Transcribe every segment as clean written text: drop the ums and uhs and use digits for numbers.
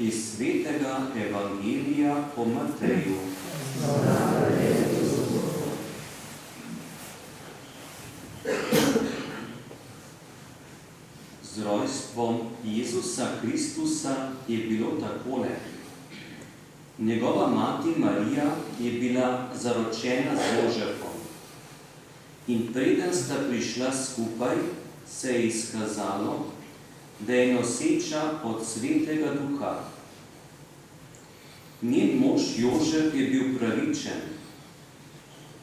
Iz svetega Evangelija po Mateju. Z rojstvom Jezusa Kristusa je bilo takole. Njegova mati Marija je bila zaročena z Jožefom. In preden sta prišla skupaj, se je izkazalo, da je noseča od Svetega Duha. Njen mož Jožef je bil pravičen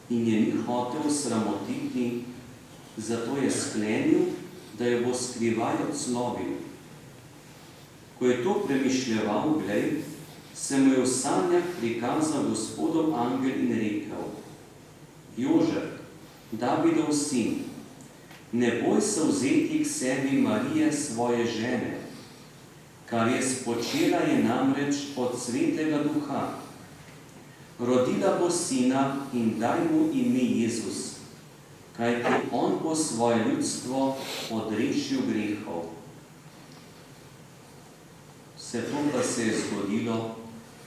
in je ni hotel sramotiti, zato je sklenil, da jo bo skrivaj odslovil. Ko je to premišljeval, glej, se mu je v sanjah prikazal Gospodov angel in rekel: Jožef, Davidov sin, ne boj se vzeti k sebi Marije svoje žene, kar je spočela je namreč od Svetega Duha. Rodila bo sina in daj mu ime Jezus, kajti on bo svoje ljudstvo odrešil grehov. Vse to pa se je zgodilo,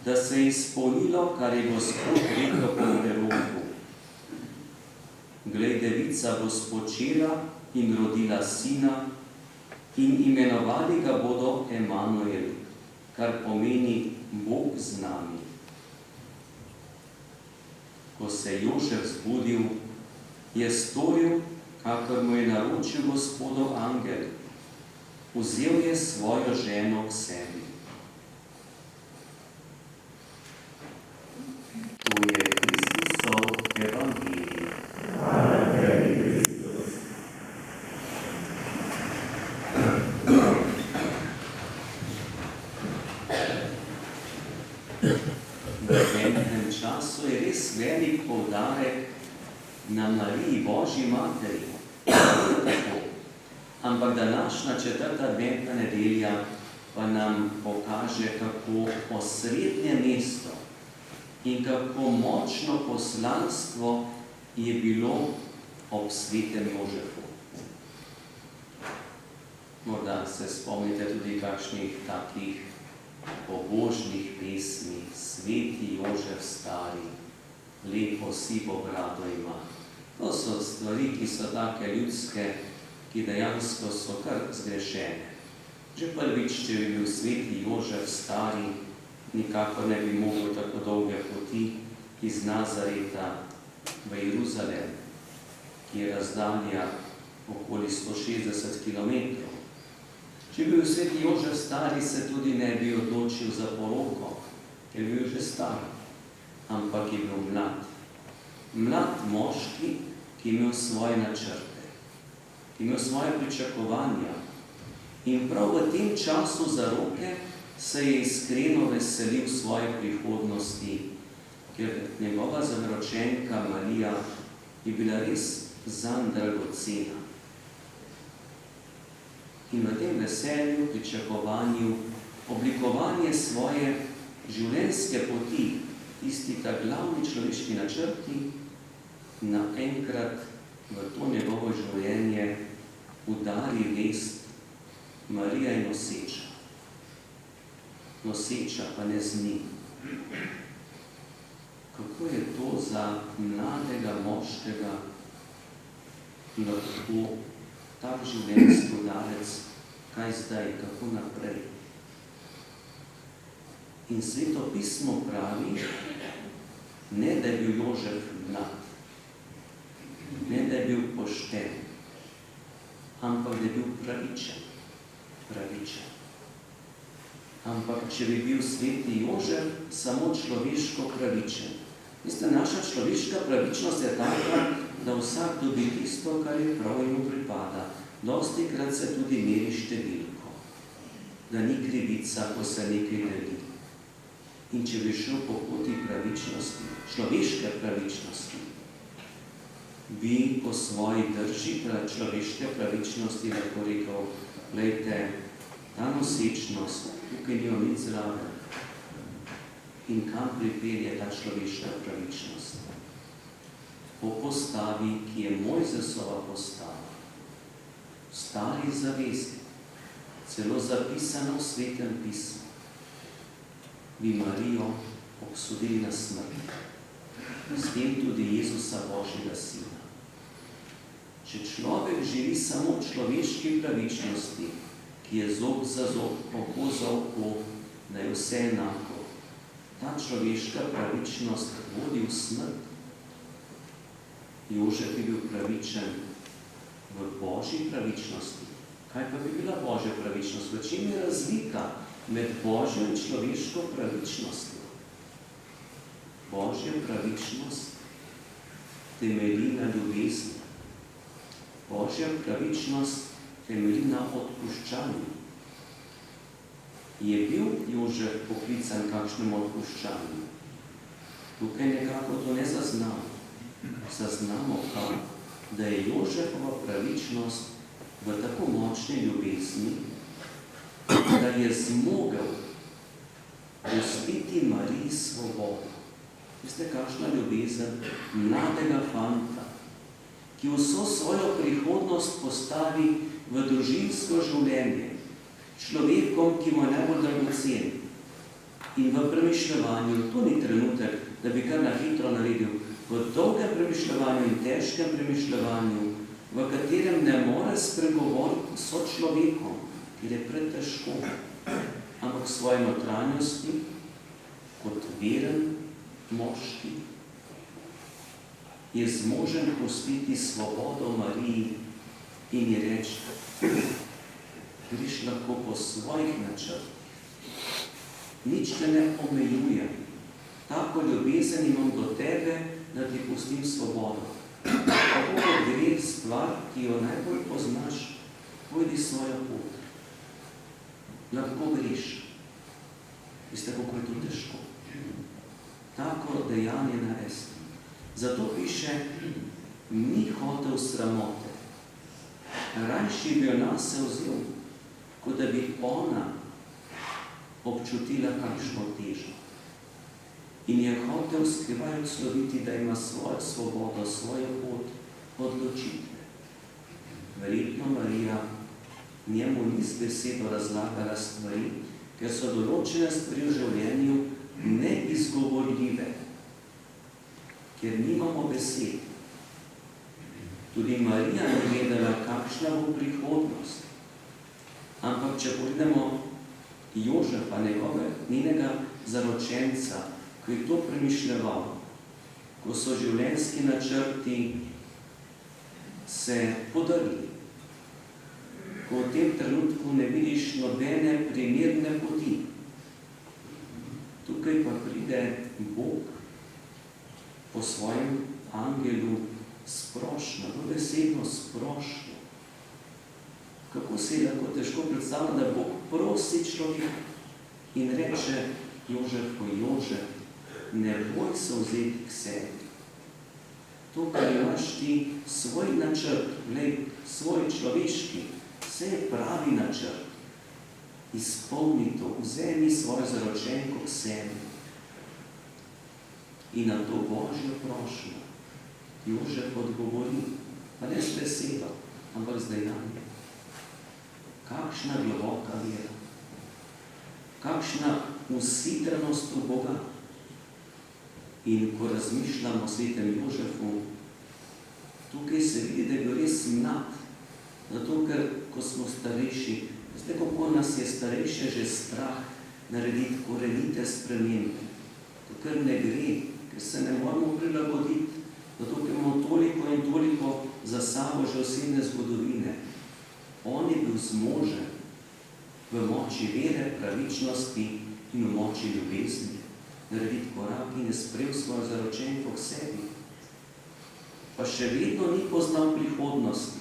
da se je izpolnilo, kar je Gospod rekel po proroku. Glej, devica bo spočela in rodila sina in imenovali ga bodo Emanuel, kar pomeni Bog z nami. Ko se je Jožef zbudil, je storil, kakor mu je naročil Gospodov angel. Vzel je svojo ženo k sebi. To je Kristusov evangelij. V enem času je res velik poudarek na Mariji, Božji materi. Ampak današnja 4. adventna nedelja pa nam pokaže, kako osrednje mesto in kako močno poslanstvo je bilo ob svetem Jožefu. Morda se spomnite tudi kakšnih takih pobožnih pesmi. Sveti Jožef stari, lepo sivo brado ima. To so stvari, ki so take ljudske, ki dejansko so kar zgrešene. Že prvič, če bi bil sveti Jožef stari, nikakor ne bi mogel tako dolge poti iz Nazareta v Jeruzalem, ki je razdalja okoli 160 km. Če bi bil sveti Jožef stari, se tudi ne bi odločil za poroko, ker bi bil že star, ampak je bil mlad. Mlad moški, ki je imel svoje načrte, ki je imel svoje pričakovanja. In prav v tem času zaroke se je iskreno veselil svoje prihodnosti, ker njegova zaročenka Marija je bila res zanj dragocena. In v tem veselju, pričakovanju, oblikovanje svoje življenjske poti, tisti ta glavni človeški načrti, naenkrat v to njegovo življenje udari vest: Marija je noseča. Noseča pa ne zni. Kako je to za mladega moškega lahko tak življenjski udarec, kaj zdaj, kako naprej? In Sveto pismo pravi, ne da je bil Jožef mlad, ne da je bil pošten, ampak da je bil pravičen. Ampak če bi bil sveti Jožef samo človeško pravičen. Veste, naša človeška pravičnost je taka, da vsak dobi tisto, kar je prav in mu pripada. Dostikrat se tudi meri številko, da ni krivica, ko se nekaj deli. In če bi šel po poti pravičnosti, človeške pravičnosti, bi po svoji drži človeške pravičnosti lahko rekel: glejte, ta nosečnost, tukaj ni nič zraven. In kam pripelje ta človeška pravičnost? Po postavi, ki je Mojzesova postava. Stari zavezi, celo zapisano v Svetem pismu. bi Marijo obsodili na smrt. S tem tudi Jezusa, Božjega Sina. Če človek živi samo v človeški pravičnosti, ki je zob za zob, oko za oko, da je vse enako, ta človeška pravičnost vodi v smrt. Jožef je bil pravičen v Božji pravičnosti. Kaj pa bi bila Božja pravičnost? V čem je razlika med Božjo in človeško pravičnostjo? Božja pravičnost temelji na ljubezni. Božja pravičnost temelji na odpuščanju. Je bil Jožef poklican kakšnemu odpuščanju? Tukaj nekako to ne zaznamo. Zaznamo pa, da je Jožefova pravičnost v tako močni ljubezni, da je zmogel pustiti Mariji svobodo. Veste, kakšna ljubezen mladega fanta, ki vso svojo prihodnost postavi v družinsko življenje, človekom, ki mu je najbolj dragocen. In v premišljevanju, to ni trenutek, da bi kar na hitro naredil, v dolgem premišljevanju in težkem premišljevanju, v katerem ne more spregovoriti s človekom, ker je pretežko, ampak svoje notranjosti, kot veren moški, je zmožen pustiti svobodo Mariji in ji reči, greš lahko po svojih načrtih. Nič te ne omejuje. Tako ljubezen imam do tebe, da ti pustim svobodo. Kako gre stvar, ki jo najbolj poznaš, pojdi svojo pot. Lahko greš. Veste, kako je to težko. Tako dejanje narediti. Zato piše, ni hotel sramote. Rajši bi jo nase vzel, kot da bi ona občutila kakšno težo. In je hotel skrivaj odsloviti, da ima svojo svobodo, svojo pot odločitve. Verjetno Marija njemu ni z besedo razlagala stvari, ker so določene stvari v življenju neizgovorljive, ker nimamo besed. Tudi Marija ni vedela, kakšna bo prihodnost. Ampak če pogledamo Jožefa, njenega zaročenca, ko je to premišljeval, ko so življenjski načrti se podarili, ko v tem trenutku ne vidiš nobene primerne poti. Tukaj pa pride Bog po svojem angelu sprošno, dobesedno sprošno. Kako se je lahko težko predstavljati, da Bog prosi človeka in reče Jožefu, Jožef, ne boj se vzeti k sebi. To, kar imaš ti svoj načrt, svoj človeški, vse je pravi načrt. Izpolni to, vzemi svojo zaročenko k sebi. In na to Božjo prošnjo Jožef odgovori, pa ne s besedo, ampak z dejanjem. Kakšna globoka vera, kakšna usidrenost v Boga. In ko razmišljamo o svetem Jožefu, tukaj se vidi, da je bil res mlad. Zato, ker ko smo starejši, veste, kako nas je starejše že strah narediti korenite spremembe. To, ker ne gre, ker se ne moramo prilagoditi, zato, ker imamo toliko in toliko za sabo že osebne zgodovine. On je bil zmožen v moči vere, pravičnosti in v moči ljubezni narediti korak in je sprejel svojo zaročenko k sebi. Pa še vedno ni poznal prihodnosti,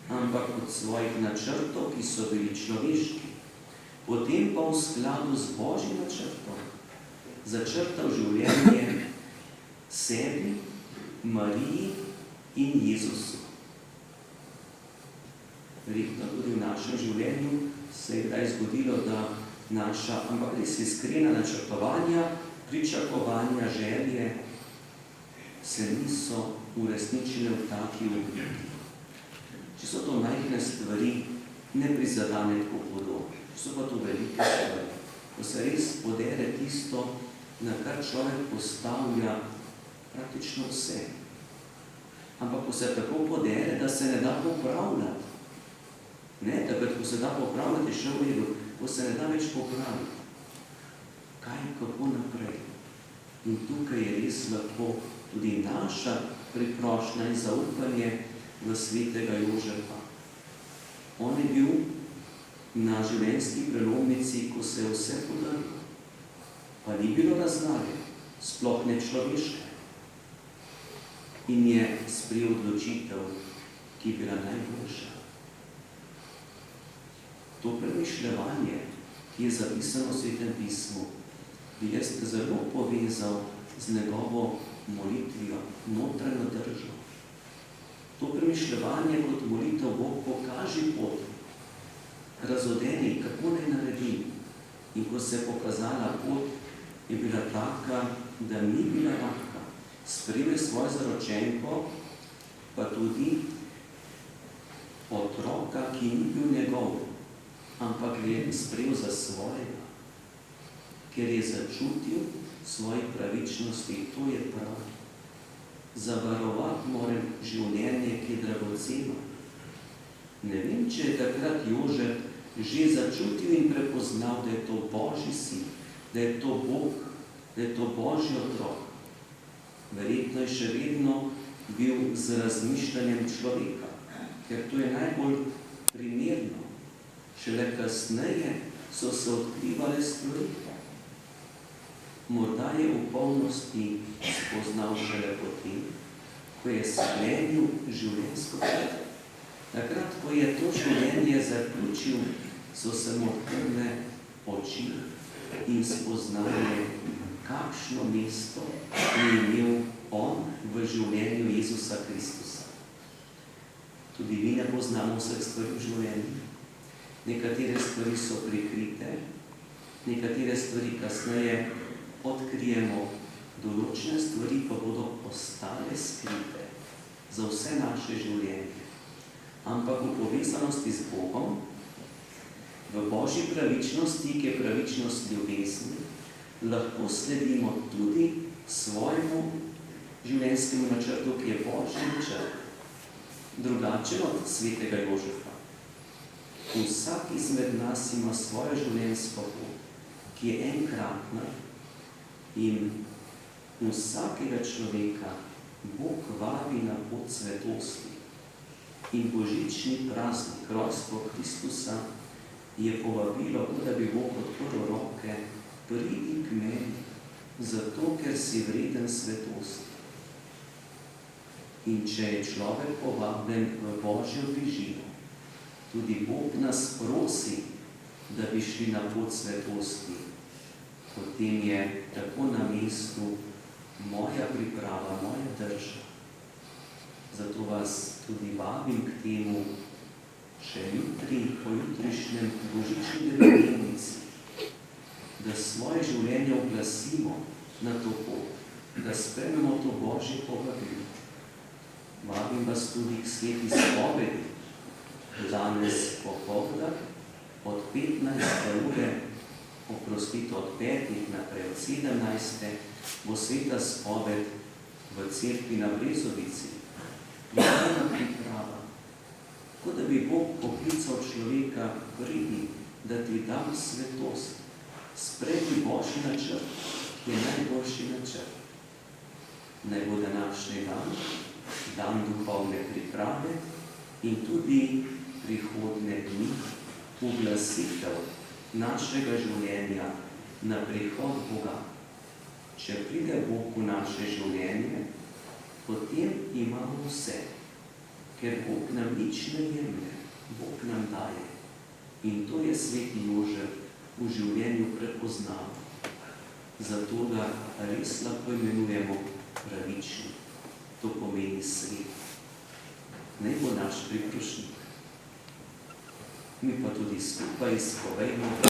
ampak od svojih načrtov, ki so bili človeški, potem pa v skladu z Božjim načrtom začrtal življenje sebi, Mariji in Jezusu. Verjetno tudi v našem življenju se je kdaj zgodilo, da naša, ampak res iskrena načrtovanja, pričakovanja, želje se niso uresničile v taki obliki. Če so to majhne stvari, ne prizadane tako podobno. So pa to velike stvari. ko se res podere tisto, na kar človek postavlja praktično vse. Ampak ko se tako podere, da se ne da popravljati. Ne, takrat, ko se da popravljati, še v redu, ko se ne da več popraviti. Kaj, kako naprej? In tukaj je res lahko tudi naša priprošnja in zaupanje v svetega Jožefa. On je bil na življenjski prelomnici, ko se je vse podarilo. Pa ni bilo razlage, sploh ne človeške. In je sprejel odločitev, ki je bila najboljša. To premišljevanje, ki je zapisano v Svetem pismu, bi jaz zelo povezal z njegovo molitvijo, notranjo držo. To premišljevanje kot molitev Bog pokaži pot, razodeni, kako naj naredim. In ko se je pokazala pot, je bila taka, da ni bila lahka. Sprejel je svojo zaročenko, pa tudi otroka, ki ni bil njegov, ampak je sprejel za svojega, ker je začutil svoje pravičnosti. To je prav. Zavarovati moram življenje, ki je dragoceno. Ne vem, če je takrat Jožef že začutil in prepoznal, da je to Božji sin, da je to Bog, da je to Božji otrok. Verjetno je še vedno bil z razmišljanjem človeka, ker to je najbolj primerno. Šele kasneje so se odkrivale stvari. Morda je v polnosti spoznal šele potem, ko je sklenil življenjsko pot. Takrat, ko je to življenje zaključil, so se mu odprle oči in spoznali, kakšno mesto je imel on v življenju Jezusa Kristusa. Tudi mi ne poznamo vseh stvari v življenju. Nekatere stvari so prikrite, nekatere stvari kasneje odkrijemo, določene stvari pa bodo ostale skrite za vse naše življenje. Ampak v povezanosti z Bogom, v Božji pravičnosti, ki je pravičnost ljubezni, lahko sledimo tudi svojemu življenjskemu načrtu, ki je Božji načrt. Drugače od svetega Jožefa. Vsak izmed nas ima svojo življenjsko pot, ki je enkratna, in vsakega človeka Bog vabi na pot svetosti. In božični praznik, rojstvo Kristusa, je povabilo, da bi Bog odprl roke, pridi k meni, zato, ker si vreden svetosti. In če je človek povabljen v Božjo bližino, tudi Bog nas prosi, da bi šli na pot svetosti, potem je tako na mestu moja priprava, moja drža. Zato vas tudi vabim k temu, še jutri, pojutrišnjem božični devetdnevnici, da svoje življenje oglasimo na to pot, da sprejmemo to Božje povabilo. Vabim vas tudi k sveti spovedi, danes popoldan, od 15. ure, od 5. naprej, od 17. bo sveta spoved v cerkvi na Brezovici. Pripravna priprava, kot da bi Bog poklical človeka, pridi, da ti dam svetost. Sprejmi Božji načrt, ki je najboljši načrt. Naj bo današnji dan, dan duhovne priprave in tudi prihodne dni uglasitev našega življenja na prihod Boga. Če pride Bog v naše življenje, potem imamo vse, ker Bog nam nič ne jemlje, Bog nam daje. In to je sveti Jožef v življenju prepoznal. Zato ga res lahko imenujemo pravični. To pomeni svet. Naj bo naš priprošnik. Mi pa tudi skupaj izpovejmo